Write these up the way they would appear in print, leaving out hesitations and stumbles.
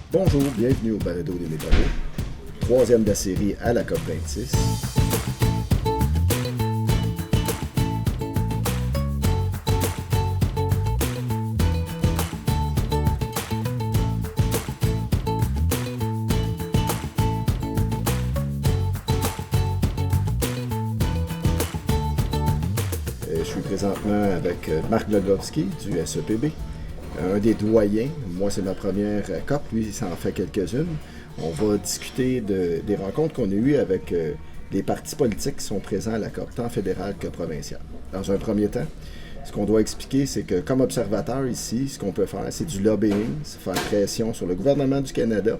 Bonjour, bienvenue au Balado des métallos, troisième de la série à la COP26. Je suis présentement avec Marc Glogowski du SEPB, un des doyens. Moi, c'est ma première COP, lui, ça en fait quelques-unes. On va discuter des rencontres qu'on a eues avec les partis politiques qui sont présents à la COP, tant fédérale que provinciale. Dans un premier temps, ce qu'on doit expliquer, c'est que comme observateur ici, ce qu'on peut faire, c'est du lobbying, c'est faire pression sur le gouvernement du Canada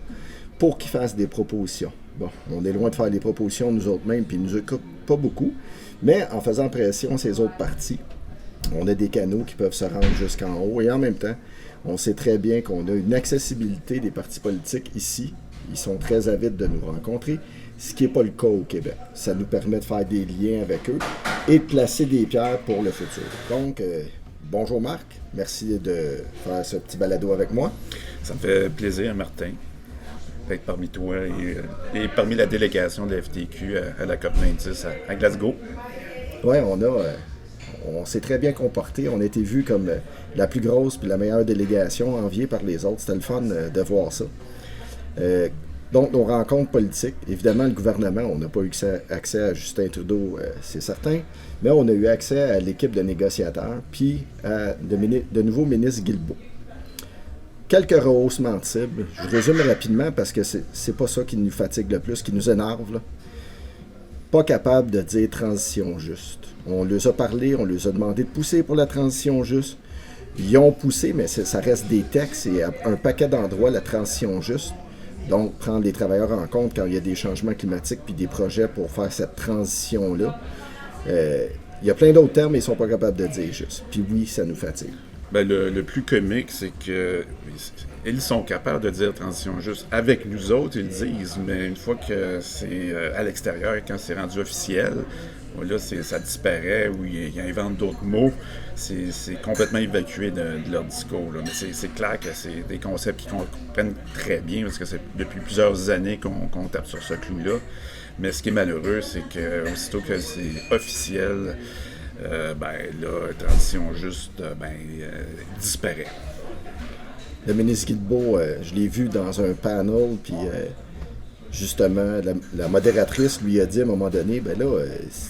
pour qu'il fasse des propositions. Bon, on est loin de faire des propositions nous autres mêmes, puis ils nous occupent pas beaucoup, mais en faisant pression ces autres partis, on a des canaux qui peuvent se rendre jusqu'en haut, et en même temps, on sait très bien qu'on a une accessibilité des partis politiques ici. Ils sont très avides de nous rencontrer, ce qui n'est pas le cas au Québec. Ça nous permet de faire des liens avec eux et de placer des pierres pour le futur. Donc, bonjour Marc, merci de faire ce petit balado avec moi. Ça me fait plaisir, Martin, d'être parmi toi et parmi la délégation de la FTQ à la COP26 à Glasgow. Oui, on s'est très bien comporté. On a été vus comme la plus grosse et la meilleure délégation, enviée par les autres. C'était le fun de voir ça. Donc, nos rencontres politiques, évidemment, le gouvernement, on n'a pas eu accès à Justin Trudeau, c'est certain, mais on a eu accès à l'équipe de négociateurs, puis à de nouveaux ministres Guilbeault. Quelques rehaussements de cibles. Je résume rapidement parce que c'est pas ça qui nous fatigue le plus, qui nous énerve, là. Pas capable de dire transition juste. On leur a parlé, on leur a demandé de pousser pour la transition juste. Ils ont poussé, mais ça reste des textes et à un paquet d'endroits, la transition juste. Donc, prendre les travailleurs en compte quand il y a des changements climatiques puis des projets pour faire cette transition-là. Il y a plein d'autres termes, mais ils ne sont pas capables de dire juste. Puis oui, ça nous fatigue. Ben, le plus comique, c'est que ils sont capables de dire transition juste. Avec nous autres, ils le disent, mais une fois que c'est à l'extérieur, quand c'est rendu officiel, là, ça disparaît ou ils inventent d'autres mots. C'est complètement évacué de leur discours. Là. Mais c'est clair que c'est des concepts qu'ils comprennent très bien parce que c'est depuis plusieurs années qu'on tape sur ce clou-là. Mais ce qui est malheureux, c'est que aussitôt que c'est officiel, transition juste, disparaît. Le ministre Guilbeault, je l'ai vu dans un panel, puis justement, la modératrice lui a dit à un moment donné,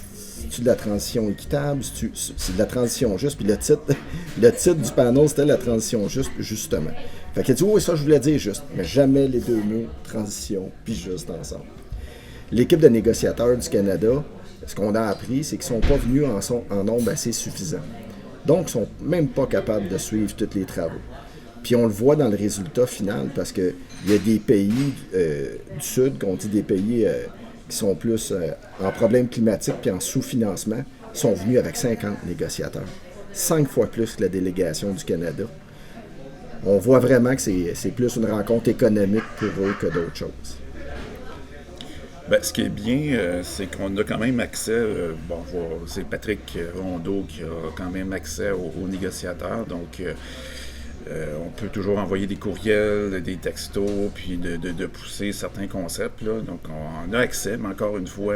c'est-tu de la transition équitable, c'est de la transition juste, puis le titre du panel, c'était la transition juste, justement. Fait qu'elle dit, oui, ça je voulais dire juste, mais jamais les deux mots, transition, puis juste ensemble. L'équipe de négociateurs du Canada, ce qu'on a appris, c'est qu'ils ne sont pas venus en nombre assez suffisant. Donc, ils ne sont même pas capables de suivre tous les travaux. Puis on le voit dans le résultat final, parce qu'il y a des pays du Sud, qu'on dit des pays qui sont plus en problème climatique puis en sous-financement, sont venus avec 50 négociateurs. 5 fois plus que la délégation du Canada. On voit vraiment que c'est plus une rencontre économique pour eux que d'autres choses. Ben, ce qui est bien, c'est qu'on a quand même accès, c'est Patrick Rondeau qui a quand même accès aux négociateurs, donc on peut toujours envoyer des courriels, des textos, puis de pousser certains concepts, là. Donc on a accès, mais encore une fois,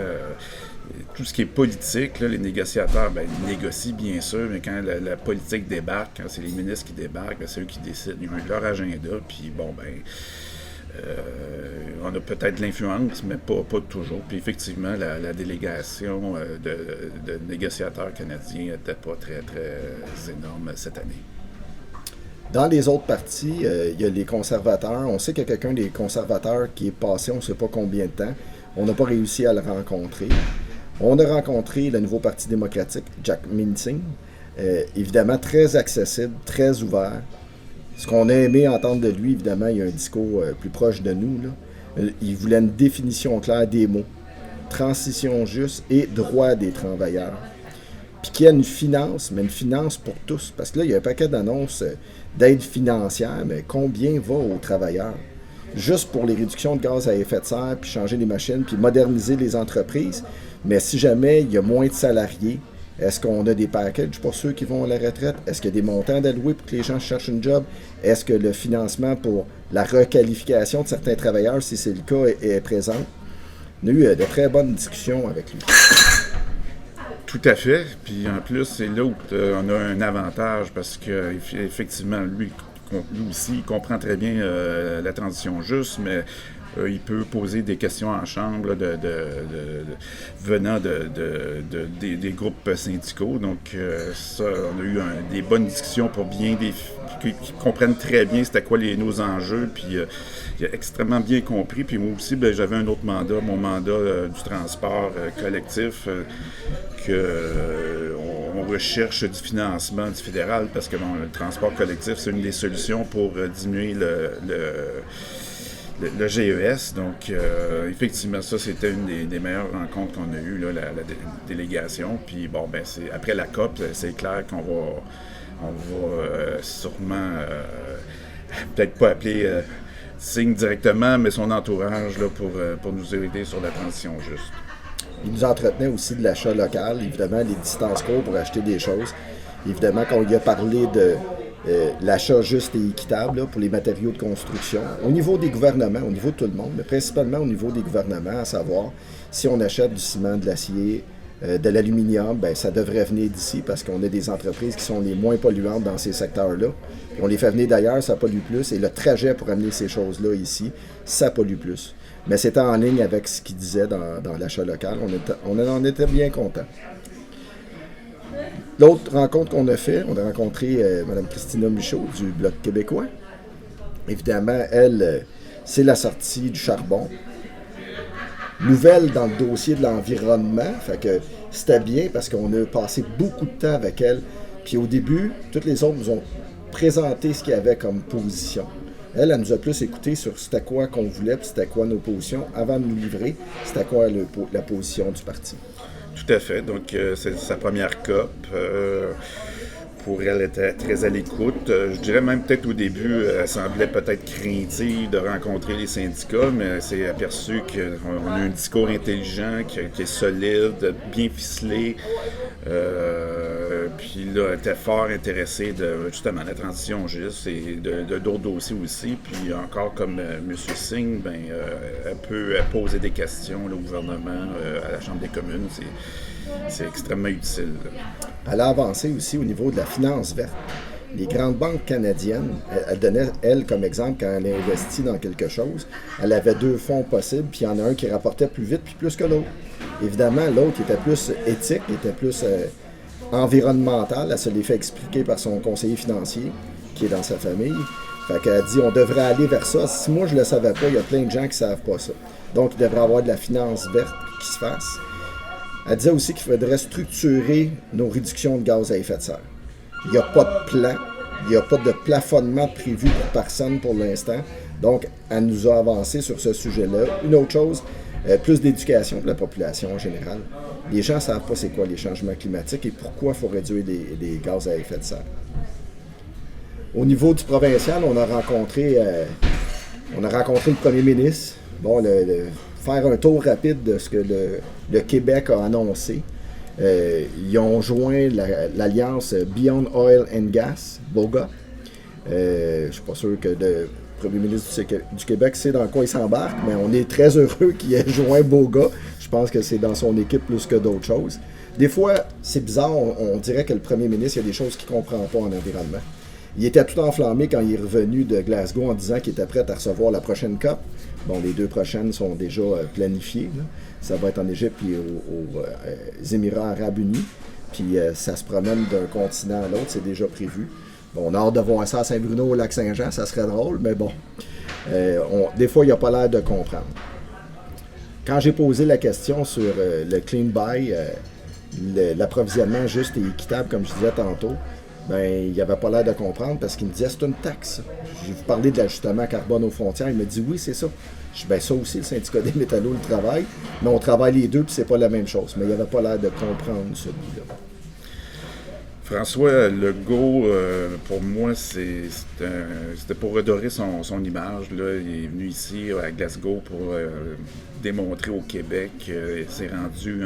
tout ce qui est politique, là, les négociateurs, ils négocient bien sûr, mais quand la politique débarque, quand c'est les ministres qui débarquent, c'est eux qui décident, ils ont leur agenda, puis on a peut-être de l'influence, mais pas toujours. Puis effectivement, la délégation de négociateurs canadiens n'était pas très, très énorme cette année. Dans les autres partis, il y a les conservateurs. On sait qu'il y a quelqu'un des conservateurs qui est passé, on ne sait pas combien de temps. On n'a pas réussi à le rencontrer. On a rencontré le nouveau Parti démocratique, Jack Mincing. Évidemment, très accessible, très ouvert. Ce qu'on a aimé entendre de lui, évidemment, il y a un discours plus proche de nous, là. Il voulait une définition claire des mots. Transition juste et droit des travailleurs. Puis qu'il y a une finance, mais une finance pour tous. Parce que là, il y a un paquet d'annonces d'aide financière, mais combien va aux travailleurs? Juste pour les réductions de gaz à effet de serre, puis changer les machines, puis moderniser les entreprises. Mais si jamais il y a moins de salariés, Est-ce qu'on a des packages pour ceux qui vont à la retraite? Est-ce qu'il y a des montants d'alloués pour que les gens cherchent une job? Est-ce que le financement pour la requalification de certains travailleurs, si c'est le cas, est présent? On a eu de très bonnes discussions avec lui. Tout à fait. Puis en plus, c'est là où on a un avantage parce que effectivement, lui aussi, il comprend très bien la transition juste, mais il peut poser des questions en chambre là, venant des groupes syndicaux. Donc ça, on a eu des bonnes discussions pour bien qu'ils comprennent très bien c'était quoi nos enjeux. Puis il a extrêmement bien compris. Puis moi aussi, j'avais un autre mandat, mon mandat du transport collectif. On recherche du financement du fédéral parce que le transport collectif, c'est une des solutions pour diminuer le GES. Donc, effectivement, ça, c'était une des meilleures rencontres qu'on a eues, là, la délégation. Puis, après la COP, c'est clair qu'on va sûrement, peut-être pas appeler Signe directement, mais son entourage là, pour nous aider sur la transition juste. Il nous entretenait aussi de l'achat local, évidemment, les distances courtes pour acheter des choses. Évidemment, qu'on lui a parlé de l'achat juste et équitable là, pour les matériaux de construction. Au niveau des gouvernements, au niveau de tout le monde, mais principalement au niveau des gouvernements, à savoir, si on achète du ciment, de l'acier, de l'aluminium, ça devrait venir d'ici parce qu'on a des entreprises qui sont les moins polluantes dans ces secteurs-là. Puis on les fait venir d'ailleurs, ça pollue plus. Et le trajet pour amener ces choses-là ici, ça pollue plus. Mais c'était en ligne avec ce qu'il disait dans l'achat local. On en était bien contents. L'autre rencontre qu'on a fait, on a rencontré Mme Christina Michaud du Bloc québécois. Évidemment, elle, c'est la sortie du charbon. Nouvelle dans le dossier de l'environnement. Fait que c'était bien parce qu'on a passé beaucoup de temps avec elle. Puis au début, toutes les autres nous ont présenté ce qu'il y avait comme position. Elle nous a plus écouté sur c'était quoi qu'on voulait, puis c'était quoi nos positions. Avant de nous livrer, c'était quoi la position du parti. Tout à fait. Donc, c'est sa première COP. Pour elle, elle était très à l'écoute. Je dirais même peut-être au début, elle semblait peut-être craintive de rencontrer les syndicats, mais elle s'est aperçue qu'on a un discours intelligent, qui est solide, bien ficelé. Puis là, elle était fort intéressée de justement la transition juste et de d'autres dossiers aussi. Puis encore comme M. Singh, elle peut poser des questions là, au gouvernement, à la Chambre des communes. C'est extrêmement utile. Elle a avancé aussi au niveau de la finance verte. Les grandes banques canadiennes, elle donnait, elle, comme exemple, quand elle a investi dans quelque chose, elle avait 2 fonds possibles, puis il y en a un qui rapportait plus vite puis plus que l'autre. Évidemment, l'autre était plus éthique, était plus environnemental. Elle se l'est fait expliquer par son conseiller financier, qui est dans sa famille. Fait qu'elle a dit, on devrait aller vers ça. Si moi, je ne le savais pas, il y a plein de gens qui ne savent pas ça. Donc, il devrait y avoir de la finance verte qui se fasse. Elle disait aussi qu'il faudrait structurer nos réductions de gaz à effet de serre. Il n'y a pas de plan, il n'y a pas de plafonnement prévu pour personne pour l'instant. Donc, elle nous a avancé sur ce sujet-là. Une autre chose, plus d'éducation pour la population en général. Les gens ne savent pas c'est quoi les changements climatiques et pourquoi il faut réduire les gaz à effet de serre. Au niveau du provincial, on a rencontré le premier ministre. Bon, faire un tour rapide de ce que le Québec a annoncé. Ils ont joint l'alliance Beyond Oil and Gas, BOGA. Je ne suis pas sûr que le premier ministre du Québec sait dans quoi il s'embarque, mais on est très heureux qu'il ait joint BOGA. Je pense que c'est dans son équipe plus que d'autres choses. Des fois, c'est bizarre, on dirait que le premier ministre, il y a des choses qu'il ne comprend pas en environnement. Il était tout enflammé quand il est revenu de Glasgow en disant qu'il était prêt à recevoir la prochaine COP. Bon, les 2 prochaines sont déjà planifiées. Là. Ça va être en Égypte et aux Émirats arabes unis. Puis ça se promène d'un continent à l'autre, c'est déjà prévu. Bon, on a hâte de voir ça à Saint-Bruno, au Lac-Saint-Jean, ça serait drôle, mais bon. Des fois, il n'a pas l'air de comprendre. Quand j'ai posé la question sur le Clean Buy, l'approvisionnement juste et équitable, comme je disais tantôt, il n'avait pas l'air de comprendre parce qu'il me disait c'est une taxe. J'ai parlé de l'ajustement carbone aux frontières. Il me dit oui, c'est ça. Je dis ça aussi, le syndicat des métallos le travaille, mais on travaille les deux puis c'est pas la même chose. Mais il n'avait pas l'air de comprendre celui-là. François Legault, pour moi, c'était pour redorer son image. Là. Il est venu ici à Glasgow pour démontrer au Québec qu'il s'est rendu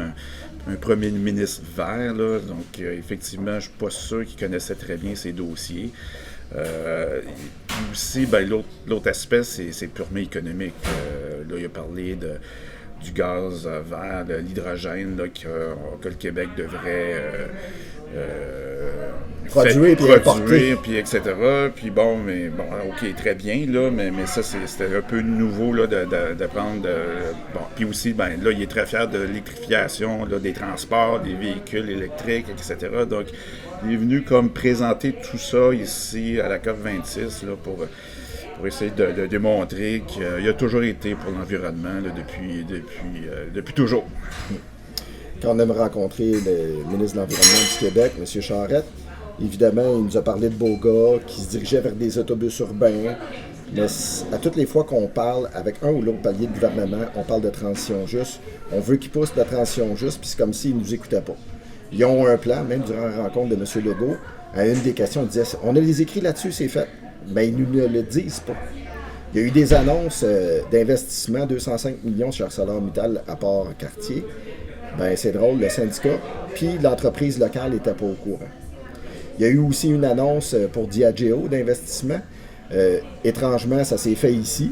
un premier ministre vert, là, donc effectivement, je ne suis pas sûr qu'il connaissait très bien ces dossiers. Aussi, ben, l'autre aspect, c'est purement économique. Là, il a parlé du gaz vert, de l'hydrogène, là, que le Québec devrait produire, puis etc. Puis bon, ok, très bien, là, mais ça, c'était un peu nouveau, là, de prendre... bon, puis aussi, ben, là, il est très fier de l'électrification, là, des transports, des véhicules électriques, etc. Donc, il est venu comme présenter tout ça ici à la COP26, là, pour essayer de démontrer qu'il a toujours été pour l'environnement, là, depuis toujours. Quand on aime rencontrer le ministre de l'Environnement du Québec, M. Charette, évidemment, il nous a parlé de Beaugard, qui se dirigeait vers des autobus urbains. Mais à toutes les fois qu'on parle avec un ou l'autre palier de gouvernement, on parle de transition juste. On veut qu'ils poussent la transition juste, puis c'est comme s'ils ne nous écoutaient pas. Ils ont un plan, même durant la rencontre de M. Legault, à une des questions, il disait « On a les écrits là-dessus, c'est fait. » Mais ils ne le disent pas. Il y a eu des annonces d'investissement, 205 millions chez ArcelorMittal à Port-Cartier. Ben c'est drôle, le syndicat, puis l'entreprise locale n'était pas au courant. Il y a eu aussi une annonce pour Diageo d'investissement. Étrangement, ça s'est fait ici,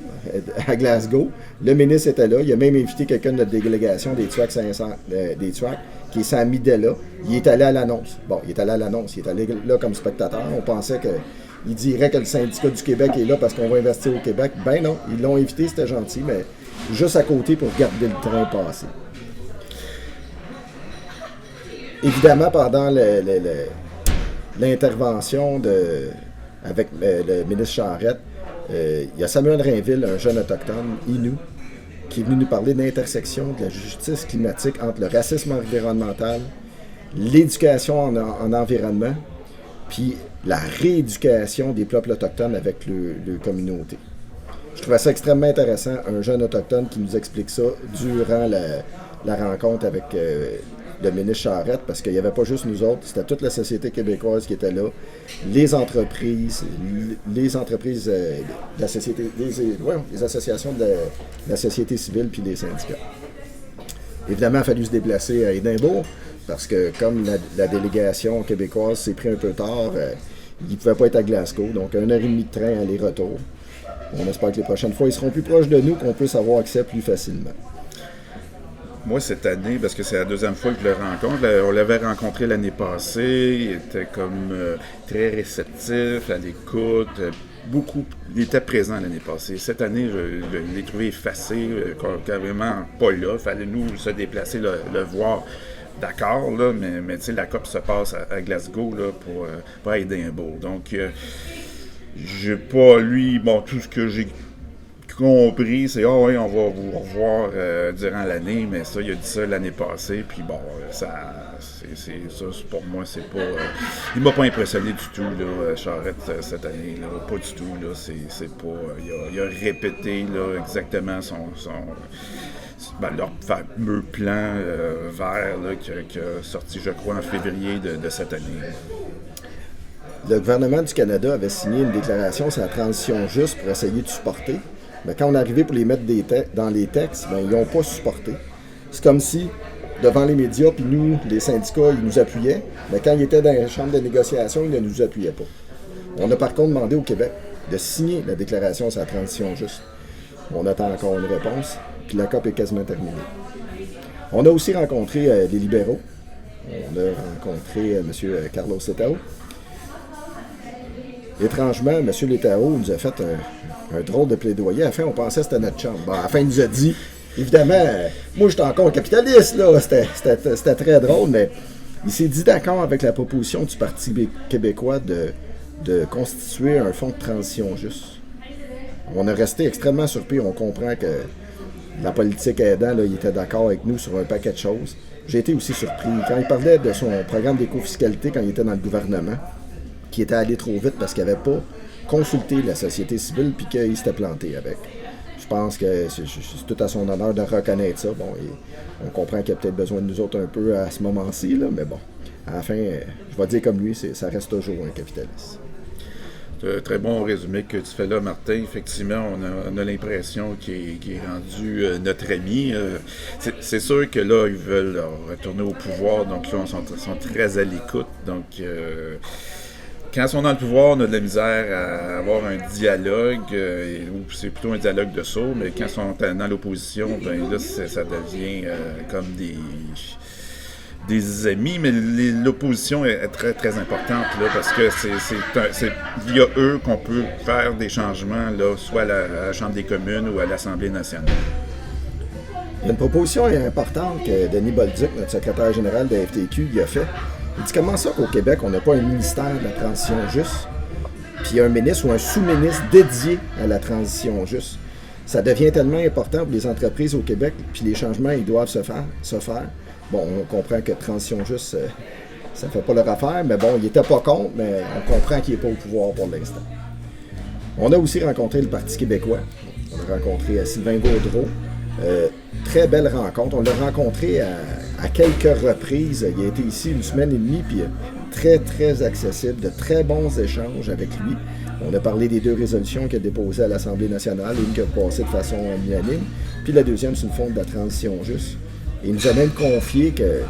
à Glasgow. Le ministre était là. Il a même invité quelqu'un de notre délégation des TRAC 500, des TRAC, qui est Sami Della. Il est allé à l'annonce. Bon, il est allé à l'annonce. Il est allé là comme spectateur. On pensait qu'il dirait que le syndicat du Québec est là parce qu'on va investir au Québec. Ben non, ils l'ont invité, c'était gentil, mais juste à côté pour regarder le train passer. Évidemment, pendant l'intervention avec le ministre Charette, il y a Samuel Rainville, un jeune autochtone, Innu, qui est venu nous parler d'intersection de la justice climatique entre le racisme environnemental, l'éducation en environnement, puis la rééducation des peuples autochtones avec le communauté. Je trouvais ça extrêmement intéressant, un jeune autochtone qui nous explique ça durant la rencontre avec le ministre Charette, parce qu'il n'y avait pas juste nous autres, c'était toute la société québécoise qui était là, les entreprises de la société, les associations de la société civile puis les syndicats. Évidemment, il a fallu se déplacer à Édimbourg, parce que comme la délégation québécoise s'est pris un peu tard, ils ne pouvaient pas être à Glasgow, donc 1h30 de train aller-retour. On espère que les prochaines fois, ils seront plus proches de nous, qu'on puisse avoir accès plus facilement. Moi, cette année, parce que c'est la deuxième fois que je le rencontre, on l'avait rencontré l'année passée, il était comme très réceptif, à l'écoute, il était présent l'année passée. Cette année, je l'ai trouvé effacé, carrément pas là, il fallait nous se déplacer, le voir. D'accord, là, mais tu sais, la COP se passe à Glasgow là, pour Édimbourg. Donc, j'ai pas, tout ce que j'ai compris, c'est oui, on va vous revoir durant l'année, mais ça, il a dit ça l'année passée, puis bon, ça, pour moi, c'est pas. Il m'a pas impressionné du tout, là, Charette, cette année, là, pas du tout, là, c'est pas. Il a répété, là, exactement leur fameux plan vert là, qui a sorti, je crois, en février de cette année. Le gouvernement du Canada avait signé une déclaration sur la transition juste pour essayer de supporter. Mais quand on est arrivé pour les mettre dans les textes, ils n'ont pas supporté. C'est comme si, devant les médias, puis nous, les syndicats, ils nous appuyaient. Mais quand ils étaient dans la chambre de négociation, ils ne nous appuyaient pas. On a par contre demandé au Québec de signer la déclaration sur la transition juste. On attend encore une réponse, puis la COP est quasiment terminée. On a aussi rencontré les libéraux. On a rencontré M. Carlos Letao. Étrangement, M. Letao nous a fait un drôle de plaidoyer. À la fin, on pensait que c'était notre chambre. Bon, à la fin, il nous a dit, évidemment, moi, j'étais encore capitaliste, là. C'était très drôle, mais il s'est dit d'accord avec la proposition du Parti québécois de constituer un fonds de transition juste. On est resté extrêmement surpris. On comprend que la politique aidant, là, il était d'accord avec nous sur un paquet de choses. J'ai été aussi surpris. Quand il parlait de son programme d'écofiscalité quand il était dans le gouvernement, qui était allé trop vite parce qu'il n'avait pas consulté la société civile puis qu'il s'était planté avec. Je pense que c'est tout à son honneur de reconnaître ça. Bon, on comprend qu'il y a peut-être besoin de nous autres un peu à ce moment-ci, là, mais bon, à la fin, je vais dire comme lui, ça reste toujours un capitaliste. Très bon résumé que tu fais là, Martin. Effectivement, on a l'impression qu'il est rendu notre ami. C'est sûr que là, ils veulent retourner au pouvoir, donc là, ils sont très à l'écoute. Donc, quand ils sont dans le pouvoir, on a de la misère à avoir un dialogue, ou c'est plutôt un dialogue de sourds, mais quand ils sont dans l'opposition, ben là, ça devient comme des amis, mais l'opposition est très, très importante, là, parce que c'est via eux qu'on peut faire des changements, là, soit à la Chambre des communes ou à l'Assemblée nationale. Il y a une proposition importante que Denis Bolduc, notre secrétaire général de la FTQ, il a fait. Il dit comment ça qu'au Québec, on n'a pas un ministère de la transition juste, puis un ministre ou un sous-ministre dédié à la transition juste. Ça devient tellement important pour les entreprises au Québec, puis les changements, ils doivent se faire. Bon, on comprend que transition juste, ça ne fait pas leur affaire, mais bon, il n'était pas contre, mais on comprend qu'il n'est pas au pouvoir pour l'instant. On a aussi rencontré le Parti québécois. On a rencontré Sylvain Gaudreault. Très belle rencontre. On l'a rencontré à quelques reprises. Il a été ici une semaine et demie, puis très, très accessible, de très bons échanges avec lui. On a parlé des 2 résolutions qu'il a déposées à l'Assemblée nationale, une qui a passé de façon unanime, puis la deuxième, c'est une fonte de la transition juste. Et il nous a même confié que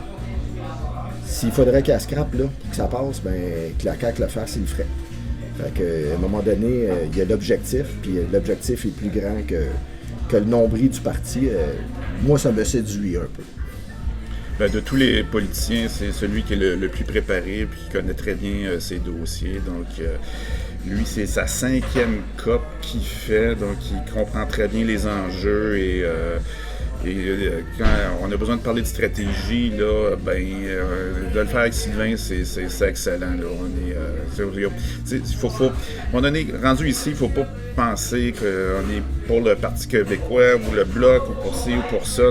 s'il faudrait qu'elle scrape, là, que ça passe, ben, que la CAQ le fasse, il le ferait. Fait qu'à un moment donné, il y a l'objectif, puis l'objectif est plus grand que le nombril du parti. Moi, ça me séduit un peu. Ben, de tous les politiciens, c'est celui qui est le plus préparé puis qui connaît très bien ses dossiers. Donc, lui, c'est sa 5e COP qu'il fait, donc il comprend très bien les enjeux et quand on a besoin de parler de stratégie, là, de le faire avec Sylvain, c'est excellent. Là. Il faut, à un moment donné, rendu ici, il ne faut pas penser qu'on est pour le Parti québécois ou le Bloc ou pour ci ou pour ça.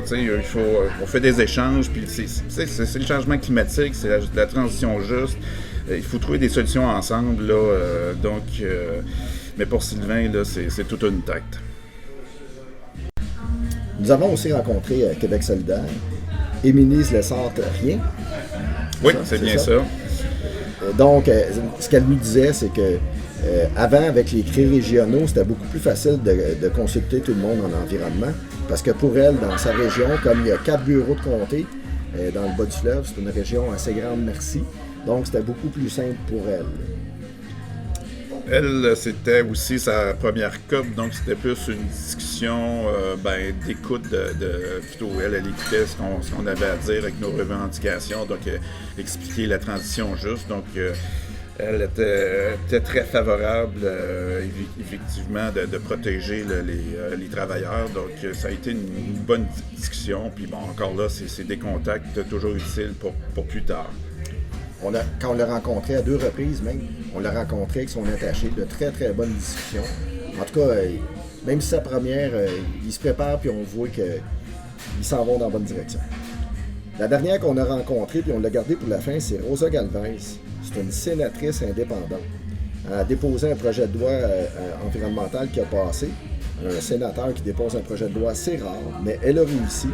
On fait des échanges, puis c'est le changement climatique, c'est la transition juste. Il faut trouver des solutions ensemble. Là, mais pour Sylvain, là, c'est toute une tête. Nous avons aussi rencontré Québec solidaire, Émilie Lessard-Rien. Oui, c'est bien ça. Donc, ce qu'elle nous disait, c'est que avant, avec les CRI régionaux, c'était beaucoup plus facile de consulter tout le monde en environnement, parce que pour elle, dans sa région, comme il y a 4 bureaux de comté dans le bas du fleuve, c'est une région assez grande, merci. Donc, c'était beaucoup plus simple pour elle. Elle, c'était aussi sa première COP, donc c'était plus une discussion d'écoute plutôt elle écoutait ce qu'on avait à dire avec nos revendications, donc expliquer la transition juste. Donc elle était très favorable effectivement de protéger les travailleurs. Donc ça a été une bonne discussion. Puis bon, encore là, c'est des contacts toujours utiles pour plus tard. Quand on l'a rencontré à 2 reprises même, on l'a rencontré avec son attaché, de très très bonnes discussions. En tout cas, même si sa première, il se prépare puis on voit qu'ils s'en vont dans la bonne direction. La dernière qu'on a rencontrée, puis on l'a gardée pour la fin, c'est Rosa Galvez. C'est une sénatrice indépendante. Elle a déposé un projet de loi environnemental qui a passé. Un sénateur qui dépose un projet de loi, c'est rare, mais elle a réussi.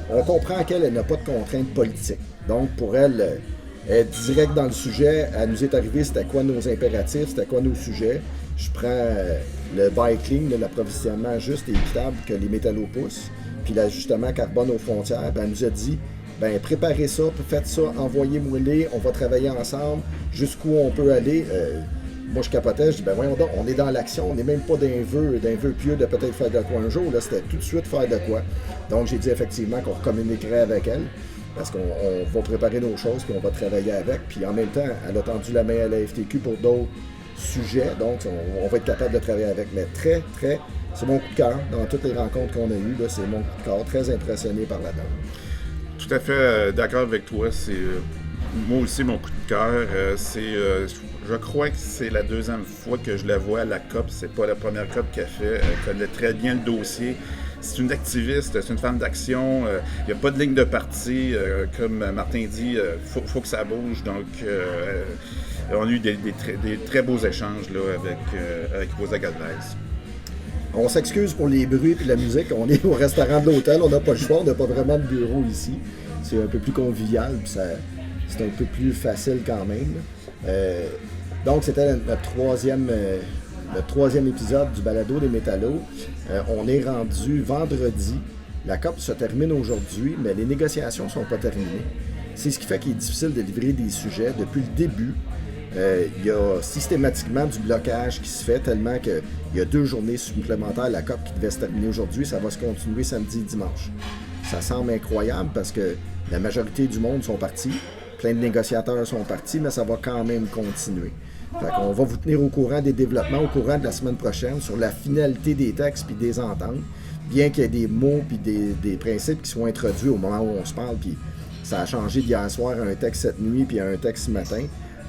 On comprend qu'elle n'a pas de contraintes politiques. Donc pour elle est direct dans le sujet. Elle nous est arrivée, c'était quoi nos impératifs, c'était quoi nos sujets. Je prends le bike-link, l'approvisionnement juste et équitable que les métallos poussent, puis l'ajustement carbone aux frontières. Ben, elle nous a dit, préparez ça, faites ça, envoyez-moi-les, on va travailler ensemble, jusqu'où on peut aller. Moi, je capotais, je dis, voyons donc, on est dans l'action, on n'est même pas d'un vœu pieux de peut-être faire de quoi un jour, là, c'était tout de suite faire de quoi. Donc, j'ai dit effectivement qu'on communiquerait avec elle. Parce qu'on va préparer nos choses, puis on va travailler avec. Puis en même temps, elle a tendu la main à la FTQ pour d'autres sujets. Donc, on va être capable de travailler avec. Mais c'est mon coup de cœur. Dans toutes les rencontres qu'on a eues, là, c'est mon coup de cœur. Très impressionné par la dame. Tout à fait d'accord avec toi. C'est moi aussi mon coup de cœur. Je crois que c'est la 2e fois que je la vois à la COP. C'est pas la première COP qu'elle fait. Elle connaît très bien le dossier. C'est une activiste, c'est une femme d'action. Il n'y a pas de ligne de parti. Comme Martin dit, faut que ça bouge. Donc, on a eu des très beaux échanges là, avec Rosa Galvez. On s'excuse pour les bruits et la musique. On est au restaurant de l'hôtel. On n'a pas le choix. On n'a pas vraiment de bureau ici. C'est un peu plus convivial. Puis c'est un peu plus facile quand même. Donc, c'était notre troisième épisode du balado des métallos. On est rendu vendredi. La COP se termine aujourd'hui, mais les négociations ne sont pas terminées. C'est ce qui fait qu'il est difficile de livrer des sujets. Depuis le début, il y a systématiquement du blocage qui se fait tellement qu'il y a 2 journées supplémentaires à la COP qui devait se terminer aujourd'hui. Ça va se continuer samedi et dimanche. Ça semble incroyable parce que la majorité du monde sont partis. Plein de négociateurs sont partis, mais ça va quand même continuer. Fait qu'on va vous tenir au courant des développements au courant de la semaine prochaine sur la finalité des textes puis des ententes. Bien qu'il y ait des mots puis des principes qui soient introduits au moment où on se parle, puis ça a changé d'hier soir à un texte cette nuit puis à un texte ce matin,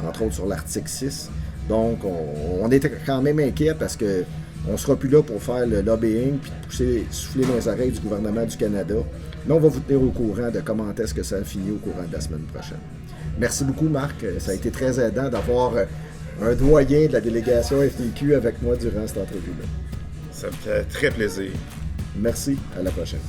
entre autres sur l'article 6. Donc, on est quand même inquiet parce que on ne sera plus là pour faire le lobbying puis de souffler dans les oreilles du gouvernement du Canada. Mais on va vous tenir au courant de comment est-ce que ça a fini au courant de la semaine prochaine. Merci beaucoup, Marc. Ça a été très aidant d'avoir un doyen de la délégation FTQ avec moi durant cette entrevue-là. Ça me fait très plaisir. Merci. À la prochaine.